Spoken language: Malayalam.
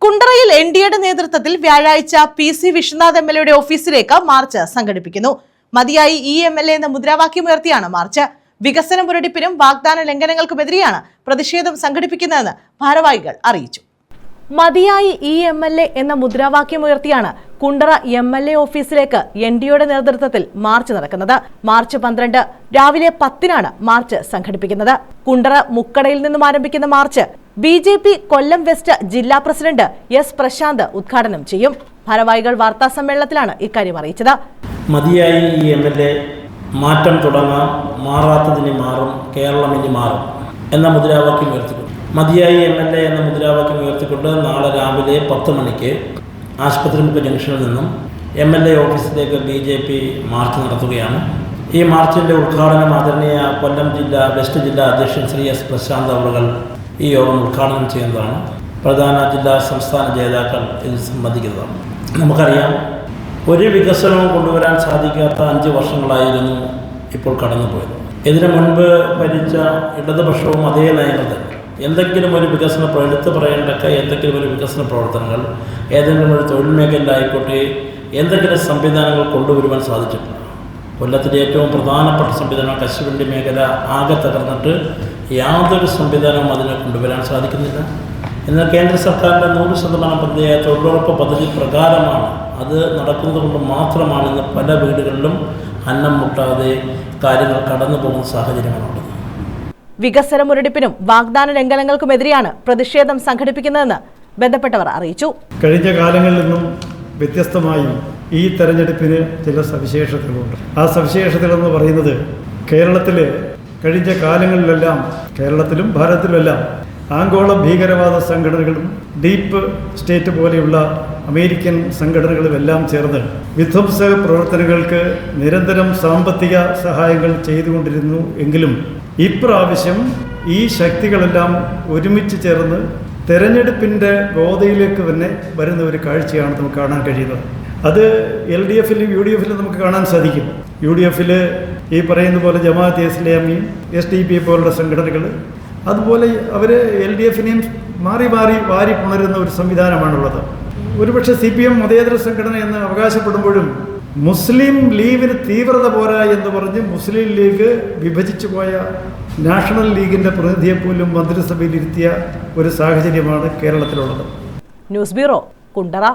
കുണ്ടറയിൽ എൻഡിഎയുടെ നേതൃത്വത്തിൽ വ്യാഴാഴ്ച PC വിശ്വനാഥ് MLAയുടെ ഓഫീസിലേക്ക് മാർച്ച് സംഘടിപ്പിക്കുന്നു. മതിയായി ഈ MLA എന്ന മുദ്രാവാക്യമുയർത്തിയാണ് മാർച്ച്. വികസന മുരടിപ്പിനും വാഗ്ദാന ലംഘനങ്ങൾക്കുമെതിരെയാണ് പ്രതിഷേധം സംഘടിപ്പിക്കുന്നതെന്ന് ഭാരവാഹികൾ അറിയിച്ചു. മതിയായി ഈ MLA എന്ന മുദ്രാവാക്യമുയർത്തിയാണ് കുണ്ടറ MLA ഓഫീസിലേക്ക് എൻഡിഎയുടെ നേതൃത്വത്തിൽ മാർച്ച് നടക്കുന്നത്. മാർച്ച് 12 രാവിലെ 10-നാണ് മാർച്ച് സംഘടിപ്പിക്കുന്നത്. കുണ്ടറ മുക്കടയിൽ നിന്നും ആരംഭിക്കുന്ന മാർച്ച് BJP കൊല്ലം വെസ്റ്റ് ജില്ലാ പ്രസിഡന്റ് S പ്രശാന്ത് ഉദ്ഘാടനം ചെയ്യും. ഭാരവാഹികൾ വാർത്താ സമ്മേളനത്തിലാണ് ഇക്കാര്യം അറിയിച്ചത്. മതിയായി ഈ MLA മാറ്റം തുടങ്ങാം, മാറാത്തതിന് മാറും, കേരളം ഇനി മാറും എന്ന മുദ്രാവാക്യം ഉയർത്തിക്കൊണ്ട് മതിയായി MLA എന്ന മുദ്രാവാക്യം ഉയർത്തിക്കൊണ്ട് നാളെ രാവിലെ 10 മണിക്ക് ആശുപത്രി ജംഗ്ഷനിൽ നിന്നും MLA ഓഫീസിലേക്ക് BJP മാർച്ച് നടത്തുകയാണ്. ഈ മാർച്ചിൻ്റെ ഉദ്ഘാടനം ആദരണീയ കൊല്ലം ജില്ലാ വെസ്റ്റ് ജില്ലാ അധ്യക്ഷൻ ശ്രീ S പ്രശാന്ത് അവർ ഈ യോഗം ഉദ്ഘാടനം ചെയ്യുന്നതാണ്. പ്രധാന ജില്ലാ സംസ്ഥാന ജേതാക്കൾ ഇതിൽ സംബന്ധിക്കുന്നതാണ്. നമുക്കറിയാം, ഒരു വികസനവും കൊണ്ടുവരാൻ സാധിക്കാത്ത 5 വർഷങ്ങളായിരുന്നു ഇപ്പോൾ കടന്നുപോയത്. ഇതിനു മുൻപ് ഭരിച്ച ഇടതുപക്ഷവും അതേ നയങ്ങൾ തന്നെ. എന്തെങ്കിലും ഒരു വികസന എടുത്തു പറയേണ്ടൊക്കെ എന്തെങ്കിലും ഒരു വികസന പ്രവർത്തനങ്ങൾ ഏതെങ്കിലും ഒരു തൊഴിൽ മേഖലയിലായിക്കോട്ടെ എന്തെങ്കിലും സംവിധാനങ്ങൾ കൊണ്ടുവരുവാൻ സാധിച്ചിട്ടില്ല. കൊല്ലത്തിലെ ഏറ്റവും പ്രധാനപ്പെട്ട സംവിധാനം കശുവണ്ടി മേഖല ആകെ തകർന്നിട്ട് യാതൊരു സംവിധാനവും അതിനെ കൊണ്ടുവരാൻ സാധിക്കുന്നില്ല. എന്നാൽ കേന്ദ്ര സർക്കാരിൻ്റെ 100% പദ്ധതിയായ തൊഴിലുറപ്പ് പദ്ധതി പ്രകാരമാണ് അത് നടക്കുന്നത് കൊണ്ട് മാത്രമാണ് ഇന്ന് പല വീടുകളിലും അന്നം മുട്ടാതെ കാര്യങ്ങൾ കടന്നു പോകുന്ന സാഹചര്യങ്ങളുള്ളത്. വികസന മുരടിപ്പിനും വാഗ്ദാന ലംഘനങ്ങൾക്കുമെതിരെയാണ് പ്രതിഷേധം സംഘടിപ്പിക്കുന്നതെന്ന് ബന്ധപ്പെട്ടവർ അറിയിച്ചു. കഴിഞ്ഞ കാലങ്ങളിൽ നിന്നും വ്യത്യസ്തമായി ഈ തെരഞ്ഞെടുപ്പിന് ചില സവിശേഷതകളുണ്ട്. ആ സവിശേഷതകളെന്ന് പറയുന്നത്, കേരളത്തിൽ കഴിഞ്ഞ കാലങ്ങളിലെല്ലാം, കേരളത്തിലും ഭാരതത്തിലുമെല്ലാം ആഗോള ഭീകരവാദ സംഘടനകളും ഡീപ്പ് സ്റ്റേറ്റ് പോലെയുള്ള അമേരിക്കൻ സംഘടനകളും എല്ലാം ചേർന്ന് വിധ്വംസക പ്രവർത്തനങ്ങൾക്ക് നിരന്തരം സാമ്പത്തിക സഹായങ്ങൾ ചെയ്തുകൊണ്ടിരുന്നു. എങ്കിലും ഇപ്രാവശ്യം ഈ ശക്തികളെല്ലാം ഒരുമിച്ച് ചേർന്ന് തെരഞ്ഞെടുപ്പിൻ്റെ ഗോതയിലേക്ക് തന്നെ വരുന്ന ഒരു കാഴ്ചയാണ് നമുക്ക് കാണാൻ കഴിയുന്നത്. അത് LDFിലും UDFിലും നമുക്ക് കാണാൻ സാധിക്കും. UDFിൽ ഈ പറയുന്ന പോലെ ജമാഅത്തെ ഇസ്ലാമിയും SDP പോലുള്ള സംഘടനകൾ, അതുപോലെ അവർ LDFിനെയും മാറി മാറി വാരി പുണരുന്ന ഒരു സംവിധാനമാണുള്ളത്. ഒരുപക്ഷെ CPM മതേതര സംഘടന എന്ന് അവകാശപ്പെടുമ്പോഴും മുസ്ലിം ലീഗിന് തീവ്രത പോരാ എന്ന് പറഞ്ഞ് മുസ്ലിം ലീഗ് വിഭജിച്ചു പോയ നാഷണൽ ലീഗിൻ്റെ പ്രതിനിധിയെ പോലും മന്ത്രിസഭയിൽ ഇരുത്തിയ ഒരു സാഹചര്യമാണ് കേരളത്തിലുള്ളത്. News bureau, Kundara.